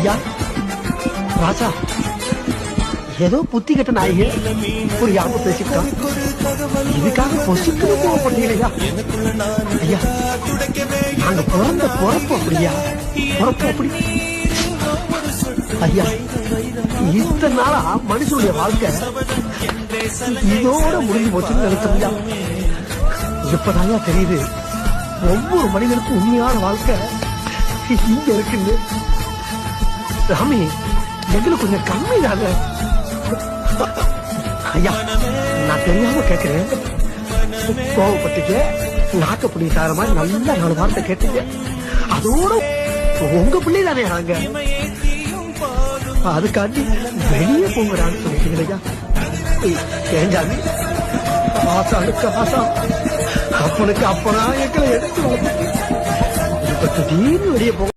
ஐயா ராஜா ஏதோ புத்தி கட்ட நாயகே புரியாம பேசிட்டான். இதுக்காக பொசுக்கு கோவப்பட்டீங்களா ஐயா? நாங்க பிறந்த பொறப்பு அப்படியா? பொறப்பு அப்படி ஐயா. இத்தனை நாளா மனுஷனுடைய வாழ்க்கை இதோட முடிஞ்சு போச்சுன்னு நினைச்சோம்யா. இப்பதாயா தெரியுது ஒவ்வொரு மனிதனுக்கும் உண்மையான வாழ்க்கை இங்க இருக்குன்னு. ராமி எங்களுக்கு கொஞ்சம் கம்மி தாங்க ஐயா. நான் தெரியாம கேட்கிறேன், கோவப்பட்டீங்க, நாக்க பிள்ளை சார மாதிரி நல்லா 4 வார்த்தை கேட்டீங்க. அதோட உங்க பிள்ளை தானே நாங்க, அதுக்காண்டி வெளியே போங்கடான்னு சொல்லிட்டீங்க ஐயா. ஏஞ்சாமி ஆசானுக்கு ஆசா, அப்பனுக்கு அப்பனா எங்களை எடுத்து இப்ப திடீர்னு வெளியே போங்க.